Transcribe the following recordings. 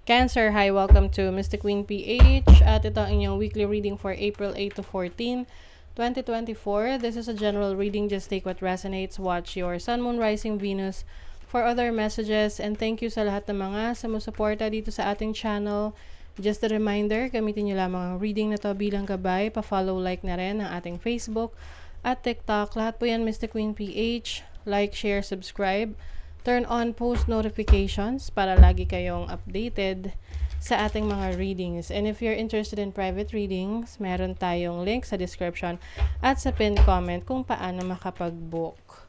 Cancer, hi, welcome to Mystic Queen PH at ito ang inyong weekly reading for April 8 to 14, 2024. This is a general reading, just take what resonates. Watch your Sun, Moon, Rising, Venus for other messages, and thank you sa lahat ng mga sumusuporta dito sa ating channel. Just a reminder, gamitin nyo lamang ang reading na to bilang gabay. Pa-follow, like na rin ang ating Facebook at TikTok. Lahat po yan Mystic Queen PH. Like, share, subscribe. Turn on post notifications para lagi kayong updated sa ating mga readings. And if you're interested in private readings, meron tayong link sa description at sa pinned comment kung paano makapag-book.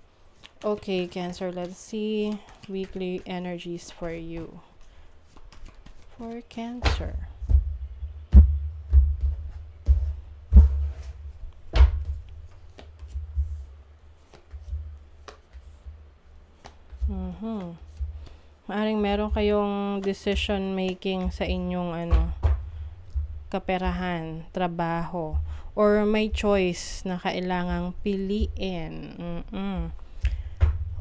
Okay, Cancer, let's see weekly energies for you. For Cancer. Maaring meron kayong decision making sa inyong kaperahan, trabaho, or may choice na kailangang piliin.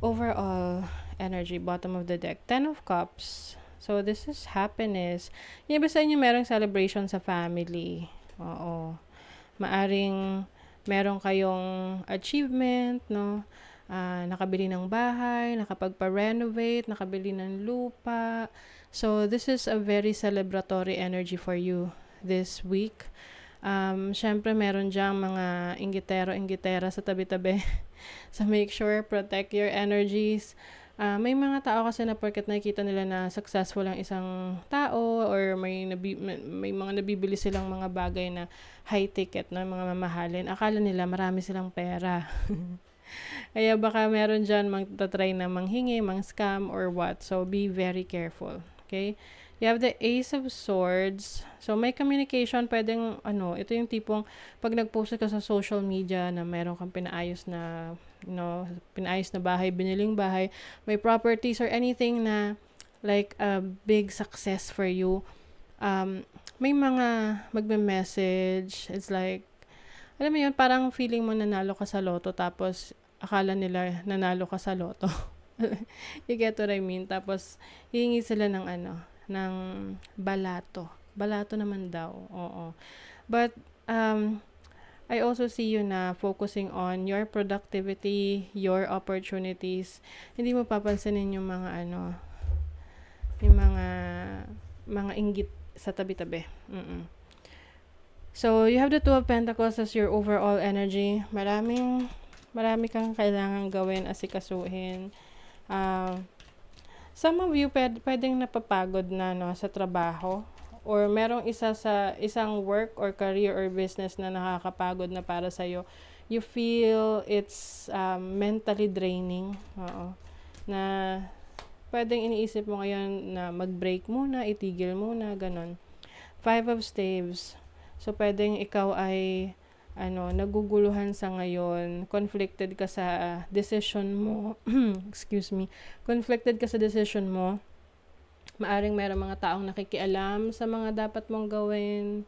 Overall energy, bottom of the deck, 10 of Cups. So this is happiness. Yung iba sa inyo merong celebration sa family. Oo. Maaring meron kayong achievement, no? Nakabili ng bahay, nakapagpa-renovate, nakabili ng lupa. So, this is a very celebratory energy for you this week. Syempre, meron dyang mga inggitero-inggitera sa tabi-tabi. So, make sure, protect your energies. May mga tao kasi na porket nakikita nila na successful ang isang tao or may mga nabibili silang mga bagay na high ticket, no? Mga mamahalin. Akala nila marami silang pera. Kaya baka meron dyan magta-try na manghingi, mang-scam, or what. So, be very careful. Okay? You have the Ace of Swords. So, may communication. Pwedeng, ito yung tipong pag nag-post ka sa social media na meron kang pinaayos na, pinaayos na bahay, biniling bahay, may properties or anything na like a big success for you. May mga magme-message. It's like, alam mo yun, parang feeling mo nanalo ka sa loto tapos akala nila nanalo ka sa loto. You get what I mean? Tapos hihingi sila ng ng balato. Balato naman daw. Oo. But I also see you na focusing on your productivity, your opportunities. Hindi mo papansinin yung mga yung mga inggit sa tabi-tabi. So, you have the Two of Pentacles as your overall energy. Marami kang kailangan gawin, asikasuhin. Some of you pwedeng napapagod na sa trabaho or merong isang work or career or business na nakakapagod na para sa'yo. You feel it's mentally draining. Oo. Na pwedeng iniisip mo ngayon na mag-break muna, itigil muna, ganon. Five of Staves. So, pwedeng ikaw ay naguguluhan sa ngayon, conflicted ka sa decision mo, excuse me, conflicted ka sa decision mo, maaring mayroong mga taong nakikialam sa mga dapat mong gawin.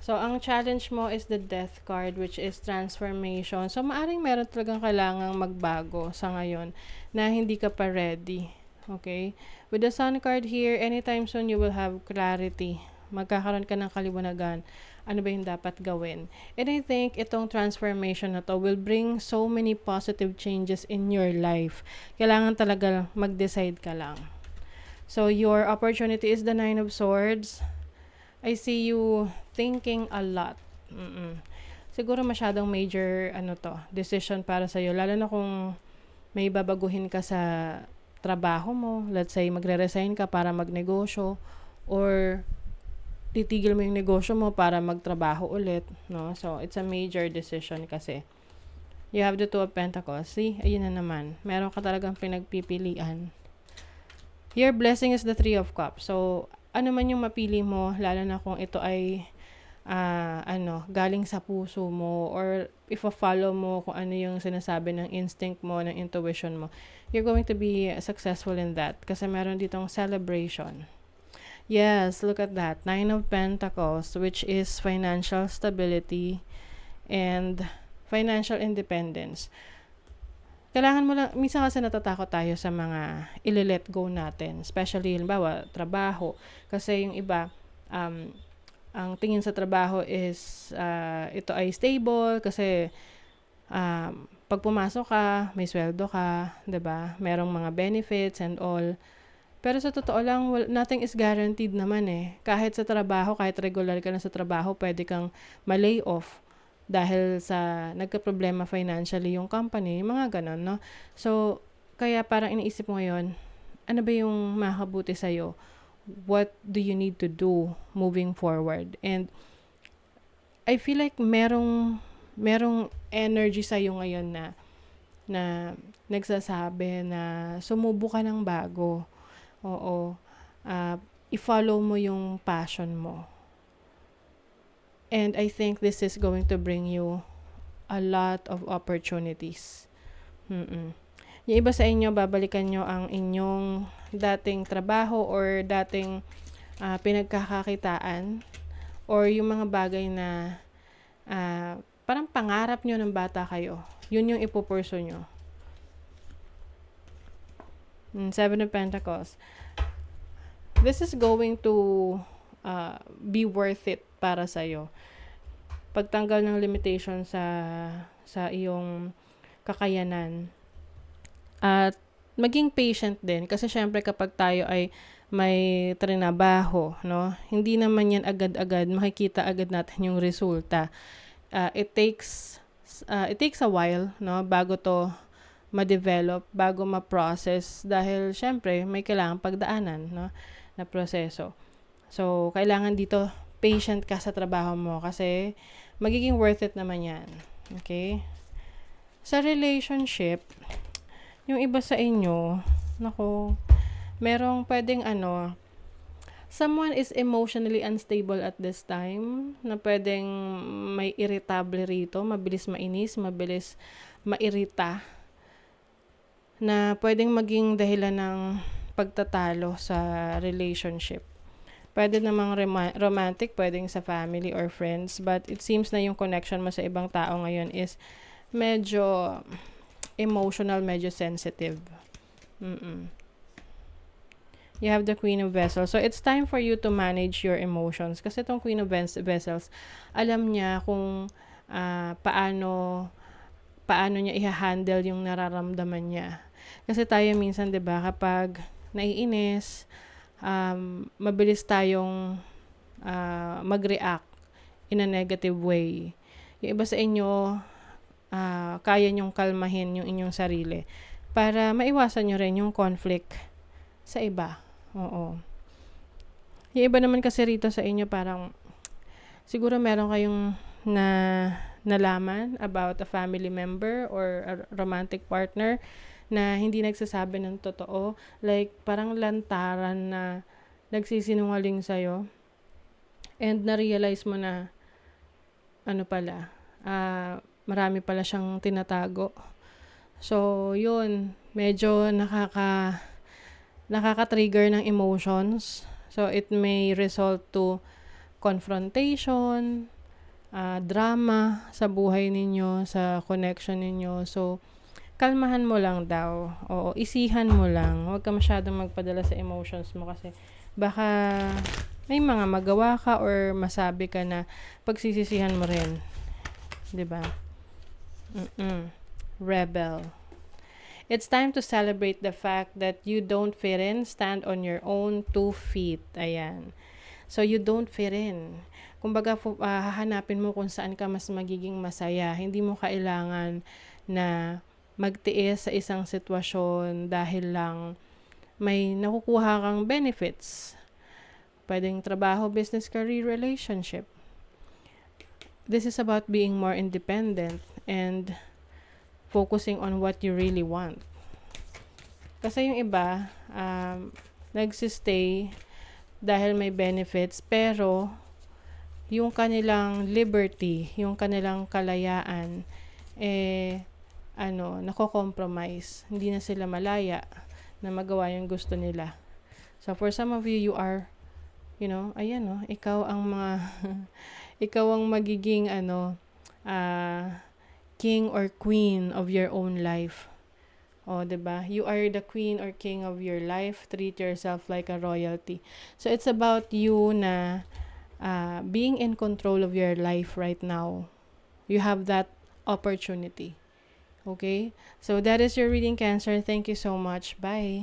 So, ang challenge mo is the Death card, which is transformation. So, maaring meron talagang kailangang magbago sa ngayon na hindi ka pa ready. Okay? With the Sun card here, anytime soon you will have clarity. Magkakaroon ka ng kaliwanagan. Ano ba yung dapat gawin? And I think itong transformation na to will bring so many positive changes in your life. Kailangan talaga mag-decide ka lang. So, your opportunity is the Nine of Swords. I see you thinking a lot. Siguro masyadong major decision para sa'yo. Lalo na kung may babaguhin ka sa trabaho mo. Let's say, magre-resign ka para magnegosyo or titigil mo yung negosyo mo para magtrabaho ulit, no? So, it's a major decision kasi. You have the Two of Pentacles. See? Ayun na naman. Meron ka talagang pinagpipilian. Your blessing is the Three of Cups. So, ano man yung mapili mo, lalo na kung ito ay galing sa puso mo or if follow mo kung ano yung sinasabi ng instinct mo, ng intuition mo, you're going to be successful in that kasi meron ditong celebration. Yes, look at that. Nine of Pentacles, which is financial stability and financial independence. kailangan mo lang, minsan kasi natatakot tayo sa mga ile-let go natin, especially halimbawa trabaho, kasi yung iba, um, ang tingin sa trabaho is ito ay stable kasi pag pumasok ka, may sweldo ka, 'di ba? Merong mga benefits and all. Pero sa totoo lang, nothing is guaranteed naman eh. Kahit sa trabaho, kahit regular ka na sa trabaho, pwede kang ma-lay off dahil sa nagka-problema financially yung company, mga ganon, no? So, kaya parang iniisip mo ngayon, ano ba yung makakabuti sa'yo? What do you need to do moving forward? And I feel like merong energy sa'yo ngayon na nagsasabi na sumubo ka ng bago. Oo. I-follow mo yung passion mo. And I think this is going to bring you a lot of opportunities. Yung iba sa inyo, babalikan nyo ang inyong dating trabaho or dating pinagkakakitaan or yung mga bagay na parang pangarap nyo ng bata kayo. Yun yung ipupurso nyo. Seven of Pentacles. This is going to be worth it para sa'yo. Pagtanggal ng limitation sa iyong kakayanan. At maging patient din. Kasi syempre kapag tayo ay may trinabaho, no? Hindi naman yan agad-agad, makikita agad natin yung resulta. It takes a while, no? Bago to ma-develop, bago ma-process dahil syempre may kailangan pagdaanan, no, na proseso. So, kailangan dito patient ka sa trabaho mo kasi magiging worth it naman yan. Okay? Sa relationship, yung iba sa inyo, nako, merong pwedeng someone is emotionally unstable at this time, na pwedeng may irritable rito, mabilis mainis, mabilis mairita, na pwedeng maging dahilan ng pagtatalo sa relationship. Pwede namang romantic, pwedeng sa family or friends, but it seems na yung connection mo sa ibang tao ngayon is medyo emotional, medyo sensitive. You have the Queen of Vessels. So, it's time for you to manage your emotions. Kasi itong Queen of Vessels, alam niya kung paano niya i-handle yung nararamdaman niya. Kasi tayo minsan, 'di ba, kapag naiinis, mabilis tayong mag-react in a negative way. Yung iba sa inyo, kaya niyong kalmahin yung inyong sarili para maiwasan niyo rin yung conflict sa iba. Oo. Yung iba naman kasi rito sa inyo, parang siguro meron kayong nalaman about a family member or a romantic partner na hindi nagsasabi ng totoo. Like, parang lantaran na nagsisinungaling sa'yo. And na-realize mo na, marami pala siyang tinatago. So, yun, medyo nakaka-trigger ng emotions. So, it may result to confrontation, drama sa buhay ninyo, sa connection ninyo. So, kalmahan mo lang daw. Oo, isihan mo lang. Huwag ka masyadong magpadala sa emotions mo kasi baka may mga magawa ka or masabi ka na pagsisisihan mo rin. 'Di ba? Rebel. It's time to celebrate the fact that you don't fit in, stand on your own 2 feet. Ayan. So, you don't fit in. Kumbaga, hahanapin mo kung saan ka mas magiging masaya. Hindi mo kailangan na magtiis sa isang sitwasyon dahil lang may nakukuha kang benefits. Pwedeng trabaho, business, career, relationship. This is about being more independent and focusing on what you really want. Kasi yung iba, nagsistay dahil may benefits, pero yung kanilang liberty, yung kanilang kalayaan, nako-compromise. Hindi na sila malaya na magawa yung gusto nila. So, for some of you, you are, ikaw ang ikaw ang magiging, king or queen of your own life. O, 'di ba? You are the queen or king of your life. Treat yourself like a royalty. So, it's about you na being in control of your life right now. You have that opportunity. Okay? So, that is your reading, Cancer. Thank you so much. Bye.